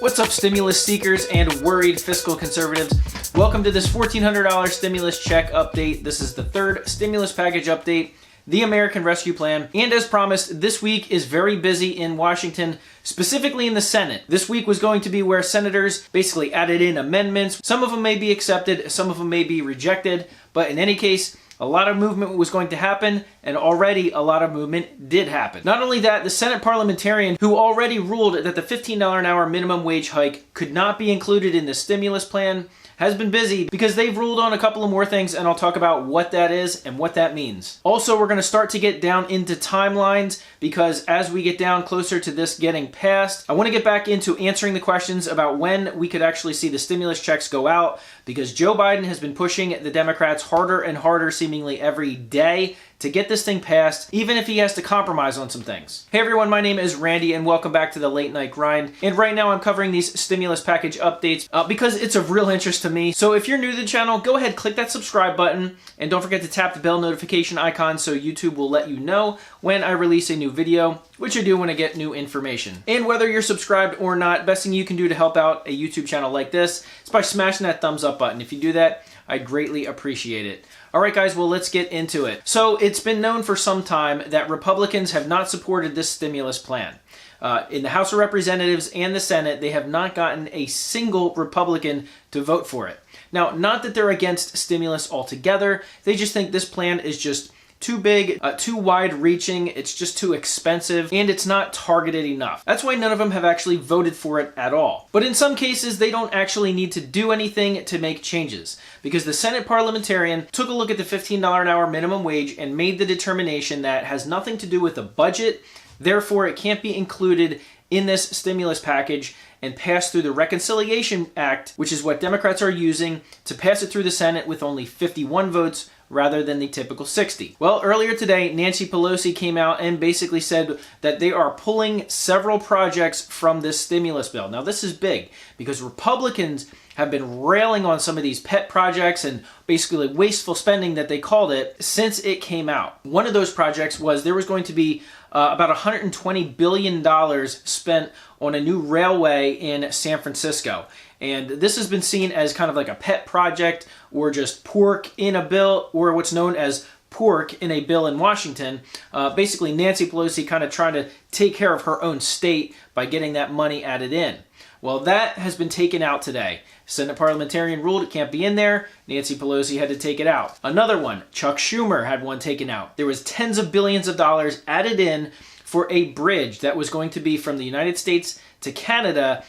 What's up, stimulus seekers and worried fiscal conservatives? Welcome to this $1,400 stimulus check update. This is the third stimulus package update, the American Rescue Plan. And as promised, this week is very busy in Washington, specifically in the Senate. This week was going to be where senators basically added in amendments. Some of them may be accepted, some of them may be rejected, but in any case, a lot of movement was going to happen, and already a lot of movement did happen. Not only that, the Senate parliamentarian who already ruled that the $15 an hour minimum wage hike could not be included in the stimulus plan has been busy because they've ruled on a couple of more things, and I'll talk about what that is and what that means. Also, we're going to start to get down into timelines because as we get down closer to this getting passed, I want to get back into answering the questions about when we could actually see the stimulus checks go out, because Joe Biden has been pushing the Democrats harder and harder seemingly every day to get this thing passed, even if he has to compromise on some things. Hey everyone, my name is Randy and welcome back to the Late Night Grind. And right now I'm covering these stimulus package updates because it's of real interest to me. So if you're new to the channel, go ahead, click that subscribe button, and don't forget to tap the bell notification icon so YouTube will let you know when I release a new video, which I do when I get new information. And whether you're subscribed or not, best thing you can do to help out a YouTube channel like this is by smashing that thumbs up button. If you do that, I'd greatly appreciate it. All right, guys, well, let's get into it. So it's been known for some time that Republicans have not supported this stimulus plan. In the House of Representatives and the Senate, they have not gotten a single Republican to vote for it. Now, not that they're against stimulus altogether, they just think this plan is just too big, too wide-reaching, it's just too expensive, and it's not targeted enough. That's why none of them have actually voted for it at all. But in some cases, they don't actually need to do anything to make changes, because the Senate parliamentarian took a look at the $15 an hour minimum wage and made the determination that it has nothing to do with the budget, therefore it can't be included in this stimulus package and pass through the Reconciliation Act, which is what Democrats are using to pass it through the Senate with only 51 votes rather than the typical 60. Well, earlier today, Nancy Pelosi came out and basically said that they are pulling several projects from this stimulus bill. Now, this is big because Republicans have been railing on some of these pet projects and basically wasteful spending that they called it since it came out. One of those projects was there was going to be about $120 billion spent on a new railway in San Francisco. And this has been seen as kind of like a pet project or just pork in a bill, or what's known as pork in a bill in Washington. Basically, Nancy Pelosi kind of trying to take care of her own state by getting that money added in. Well, that has been taken out today. Senate parliamentarian ruled it can't be in there. Nancy Pelosi had to take it out. Another one, Chuck Schumer had one taken out. There was tens of billions of dollars added in for a bridge that was going to be from the United States to Canada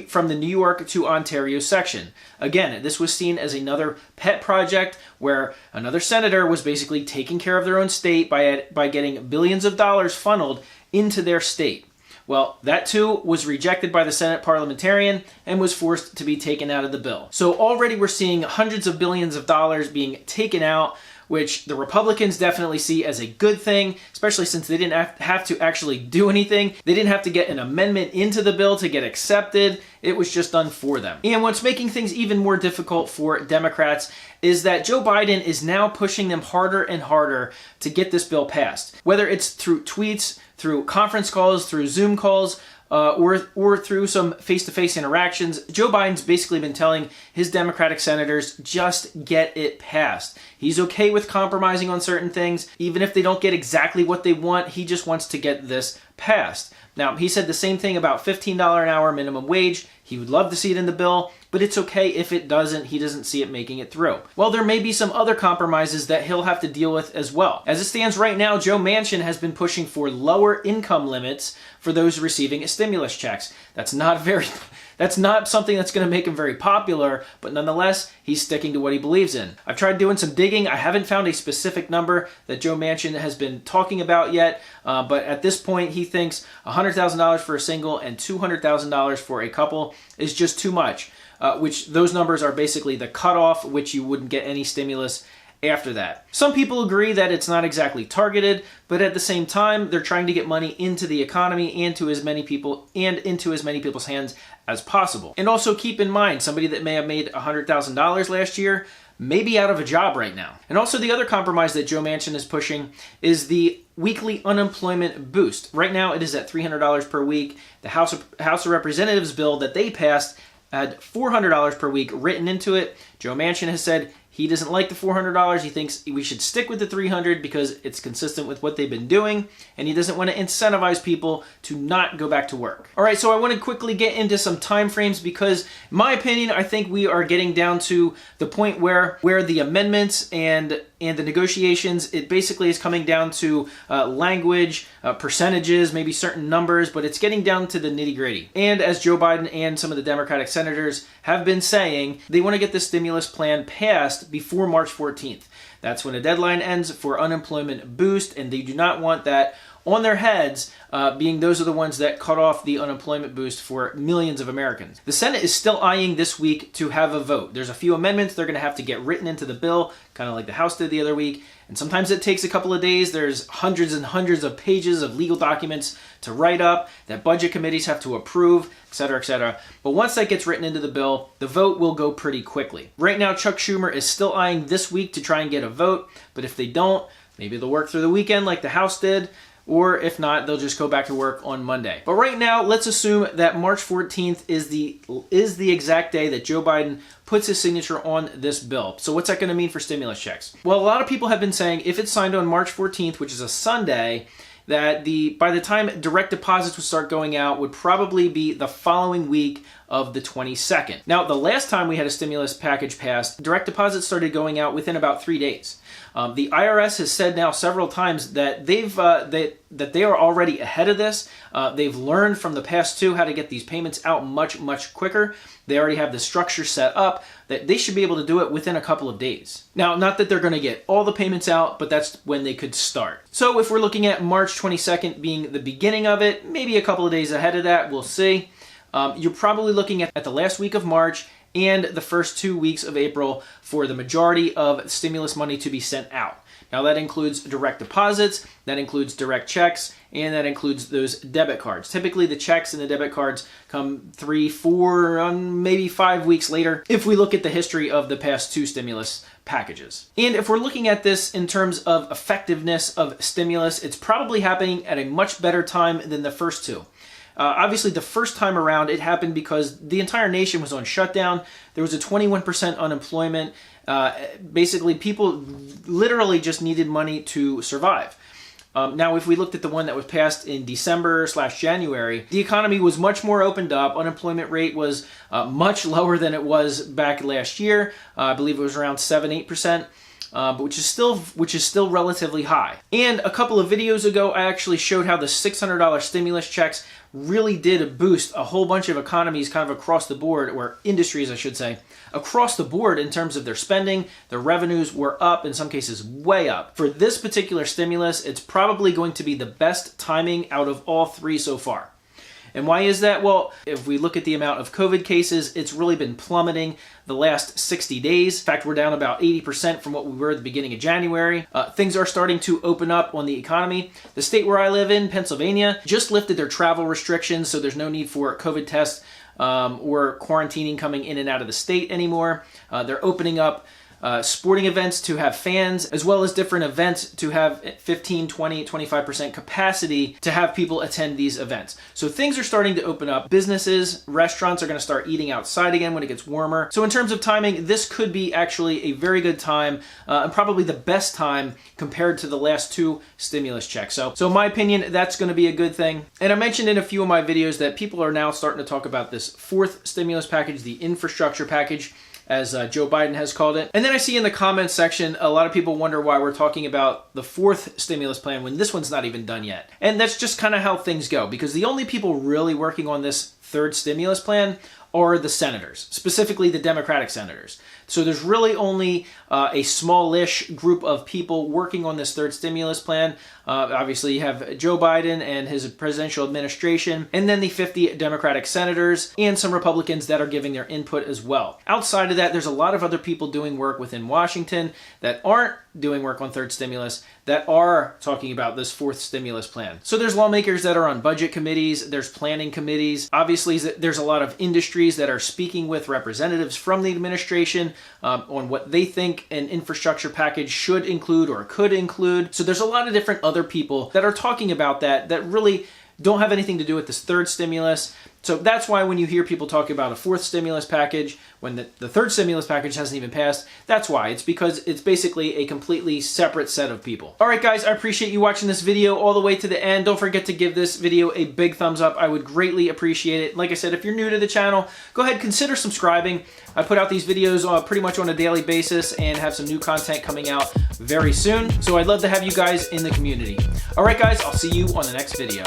from the New York to Ontario section. Again, this was seen as another pet project where another senator was basically taking care of their own state by getting billions of dollars funneled into their state. Well, that too was rejected by the Senate parliamentarian and was forced to be taken out of the bill. So already we're seeing hundreds of billions of dollars being taken out, which the Republicans definitely see as a good thing, especially since they didn't have to actually do anything. They didn't have to get an amendment into the bill to get accepted. It was just done for them. And what's making things even more difficult for Democrats is that Joe Biden is now pushing them harder and harder to get this bill passed. Whether it's through tweets, through conference calls, through Zoom calls, or through some face-to-face interactions, Joe Biden's basically been telling his Democratic senators, just get it passed. He's okay with compromising on certain things. Even if they don't get exactly what they want, he just wants to get this passed. Now, he said the same thing about $15 an hour minimum wage. He would love to see it in the bill, but it's okay if it doesn't. He doesn't see it making it through. Well, there may be some other compromises that he'll have to deal with as well. As it stands right now, Joe Manchin has been pushing for lower income limits for those receiving stimulus checks. That's not something that's going to make him very popular, but nonetheless, he's sticking to what he believes in. I've tried doing some digging. I haven't found a specific number that Joe Manchin has been talking about yet, but at this point, he thinks $100,000 for a single and $200,000 for a couple is just too much, which those numbers are basically the cutoff, which you wouldn't get any stimulus after that. Some people agree that it's not exactly targeted, but at the same time, they're trying to get money into the economy and into as many people's hands as possible. And also keep in mind, somebody that may have made $100,000 last year may be out of a job right now. And also the other compromise that Joe Manchin is pushing is the weekly unemployment boost. Right now it is at $300 per week. The House of Representatives bill that they passed had $400 per week written into it. Joe Manchin has said he doesn't like the $400. He thinks we should stick with the $300 because it's consistent with what they've been doing, and he doesn't want to incentivize people to not go back to work. All right, so I want to quickly get into some time frames because, in my opinion, I think we are getting down to the point where the amendments and the negotiations, it basically is coming down to language, percentages, maybe certain numbers, but it's getting down to the nitty-gritty. And as Joe Biden and some of the Democratic senators have been saying, they want to get the stimulus plan passed before March 14th. That's when a deadline ends for unemployment boost, and they do not want that on their heads, being those are the ones that cut off the unemployment boost for millions of Americans. The Senate is still eyeing this week to have a vote. There's a few amendments they're going to have to get written into the bill, kind of like the House did the other week. And sometimes it takes a couple of days. There's hundreds and hundreds of pages of legal documents to write up that budget committees have to approve, etc., etc. But once that gets written into the bill, the vote will go pretty quickly. Right now, Chuck Schumer is still eyeing this week to try and get a vote. But if they don't, maybe they'll work through the weekend like the House did. Or if not, they'll just go back to work on Monday. But right now, let's assume that March 14th is the exact day that Joe Biden puts his signature on this bill. So what's that going to mean for stimulus checks? Well, a lot of people have been saying if it's signed on March 14th, which is a Sunday, that by the time direct deposits would start going out would probably be the following week of the 22nd. Now, the last time we had a stimulus package passed, direct deposits started going out within about 3 days. The IRS has said now several times that that they are already ahead of this. They've learned from the past two how to get these payments out much quicker. They already have the structure set up that they should be able to do it within a couple of days. Now, not that they're going to get all the payments out, but that's when they could start. So if we're looking at March 22nd being the beginning of it, maybe a couple of days ahead of that, we'll see. You're probably looking at the last week of March and the first 2 weeks of April for the majority of stimulus money to be sent out. Now that includes direct deposits, that includes direct checks, and that includes those debit cards. Typically the checks and the debit cards come 3, 4, maybe 5 weeks later if we look at the history of the past two stimulus packages. And if we're looking at this in terms of effectiveness of stimulus, it's probably happening at a much better time than the first two. Obviously, the first time around, it happened because the entire nation was on shutdown. There was a 21% unemployment. Basically, people literally just needed money to survive. Now, if we looked at the one that was passed in December/January, the economy was much more opened up. Unemployment rate was much lower than it was back last year. I believe it was around 7-8%. But which is still relatively high. And a couple of videos ago, I actually showed how the $600 stimulus checks really did boost a whole bunch of economies kind of across the board, or industries, I should say, across the board in terms of their spending. Their revenues were up, in some cases way up. For this particular stimulus, it's probably going to be the best timing out of all three so far. And why is that? Well, if we look at the amount of COVID cases, it's really been plummeting the last 60 days. In fact, we're down about 80% from what we were at the beginning of January. Things are starting to open up on the economy. The state where I live in, Pennsylvania, just lifted their travel restrictions, so there's no need for COVID tests or quarantining coming in and out of the state anymore. They're opening up sporting events to have fans, as well as different events to have 15, 20, 25% capacity to have people attend these events. So things are starting to open up. Businesses, restaurants are going to start eating outside again when it gets warmer. So in terms of timing, this could be actually a very good time and probably the best time compared to the last two stimulus checks. So in my opinion, that's going to be a good thing. And I mentioned in a few of my videos that people are now starting to talk about this fourth stimulus package, the infrastructure package, as Joe Biden has called it. And then I see in the comments section, a lot of people wonder why we're talking about the fourth stimulus plan when this one's not even done yet. And that's just kind of how things go, because the only people really working on this third stimulus plan are the senators, specifically the Democratic senators. So there's really only a smallish group of people working on this third stimulus plan. Obviously, you have Joe Biden and his presidential administration, and then the 50 Democratic senators and some Republicans that are giving their input as well. Outside of that, there's a lot of other people doing work within Washington that aren't doing work on third stimulus that are talking about this fourth stimulus plan. So there's lawmakers that are on budget committees, there's planning committees. Obviously, there's a lot of industries that are speaking with representatives from the administration on what they think an infrastructure package should include or could include. So there's a lot of different other people that are talking about that really don't have anything to do with this third stimulus. So that's why when you hear people talk about a fourth stimulus package, when the third stimulus package hasn't even passed, that's why. It's because it's basically a completely separate set of people. All right, guys, I appreciate you watching this video all the way to the end. Don't forget to give this video a big thumbs up. I would greatly appreciate it. Like I said, if you're new to the channel, go ahead, consider subscribing. I put out these videos pretty much on a daily basis and have some new content coming out very soon. So I'd love to have you guys in the community. All right, guys, I'll see you on the next video.